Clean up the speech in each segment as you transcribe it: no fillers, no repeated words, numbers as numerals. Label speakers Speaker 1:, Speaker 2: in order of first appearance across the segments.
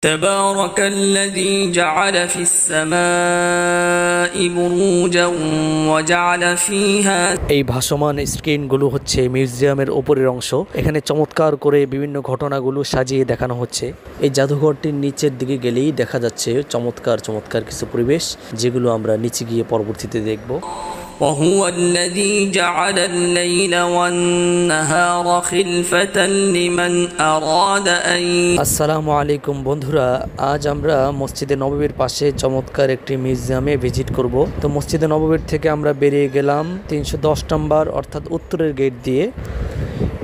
Speaker 1: تبارك الذي جعل في السماء بروجا وجعل فيها
Speaker 2: এই ভাসমান স্ক্রিনগুলো হচ্ছে মিউজিয়ামের উপরের অংশ। এখানে চমৎকার করে বিভিন্ন ঘটনাগুলো সাজিয়ে দেখানো হচ্ছে। এই জাদুঘরটির নিচের দিকে গেলেই দেখা যাচ্ছে চমৎকার চমৎকার কিছু পরিবেশ, যেগুলো আমরা নিচে গিয়ে পরবর্তীতে দেখব।
Speaker 1: وهو الذي جعل الليل والنهار خلفة لمن أراد أن
Speaker 2: আসসালামু আলাইকুম বন্ধুরা, আজ আমরা মসজিদে নববীর পাশে চমৎকার একটি মিউজিয়ামে ভিজিট করব। তো মসজিদে নববীর থেকে আমরা বেরিয়ে গেলাম 310 নম্বর অর্থাৎ উত্তরের গেট দিয়ে।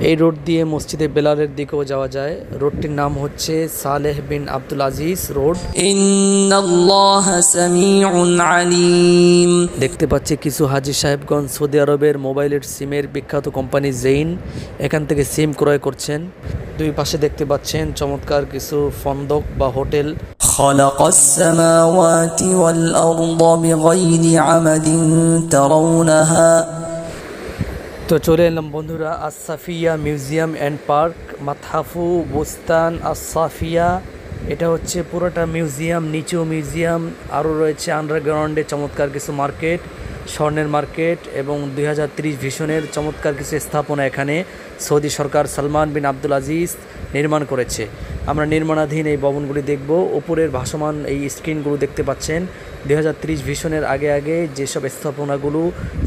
Speaker 2: এই রোড দিয়ে মসজিদে বেলালের দিকেও যাওয়া যায়। রোডটির নাম হচ্ছে সালেহ বিন আব্দুল আজিজ রোড।
Speaker 1: ইন্নাল্লাহা সামিউন আলিম।
Speaker 2: দেখতে পাচ্ছি কিছু হাজী সাহেবগঞ্জ সৌদি আরবের মোবাইলের সিমের বিখ্যাত কোম্পানি জেইন এখান থেকে সিম ক্রয় করছেন। দুই পাশে দেখতে পাচ্ছেন চমৎকার কিছু ফন্দক বা হোটেল।
Speaker 1: খালাকাস সামাওয়াতি ওয়াল আরদা বিগাইরি আমাদিন তারাউনাহা।
Speaker 2: তো চলে এলাম বন্ধুরা আস-সাফিয়া মিউজিয়াম অ্যান্ড পার্ক, মাতহাফু বুস্তান আস-সাফিয়া। এটা হচ্ছে পুরোটা মিউজিয়াম, নিচেও মিউজিয়াম, আরও রয়েছে আন্ডারগ্রাউন্ডে চমৎকার কিছু মার্কেট, স্বর্ণের মার্কেট এবং 2030 ভিশনের চমৎকার কিছু স্থাপনা এখানে সৌদি সরকার সালমান বিন আব্দুল আজিজ নির্মাণ করেছে। আমরা নির্মাণাধীন এই ভবনগুলি দেখব। উপরের ভাসমান এই স্ক্রিনগুলো দেখতে পাচ্ছেন 2030 ভিশনের আগে আগে যেসব স্থাপনাগুলো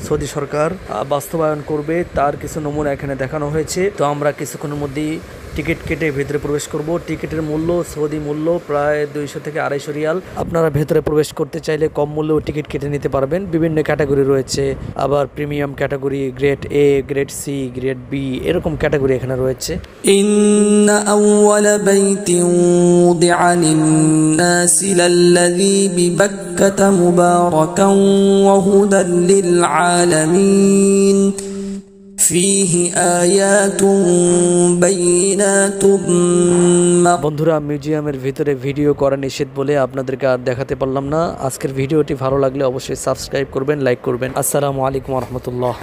Speaker 2: সৌদি সরকার বাস্তবায়ন করবে তার কিছু নমুনা এখানে দেখানো হয়েছে। তো আমরা কিছুক্ষণের মধ্যেই টিকিট কেটে ভেতরে প্রবেশ করব। টিকিটের মূল্য সৌদি মূল্য প্রায় 200 থেকে 250 রিয়াল। আপনারা ভেতরে প্রবেশ করতে চাইলে কম মূল্যেও টিকিট কেটে নিতে পারবেন। বিভিন্ন ক্যাটাগরি রয়েছে, আবার premium category, grade A, grade C, grade B, এরকম ক্যাটাগরি এখানে রয়েছে।
Speaker 1: ইন্না আউওয়ালা বাইতিন উদিআ লিন-নাসি লাল্লাযী বিবাক্কাতা মুবারাকান ওয়া হুদাল লিল-আলামিন ফীহি আয়াতুন বাইয়িনাতুন।
Speaker 2: বন্ধুরা, মিউজিয়ামের ভিতরে ভিডিও করা নিষেধ বলে আপনাদেরকে আর দেখাতে পারলাম না। আজকের ভিডিওটি ভালো লাগলে অবশ্যই সাবস্ক্রাইব করবেন, লাইক করবেন। আসসালামু আলাইকুম ওয়া রাহমাতুল্লাহ।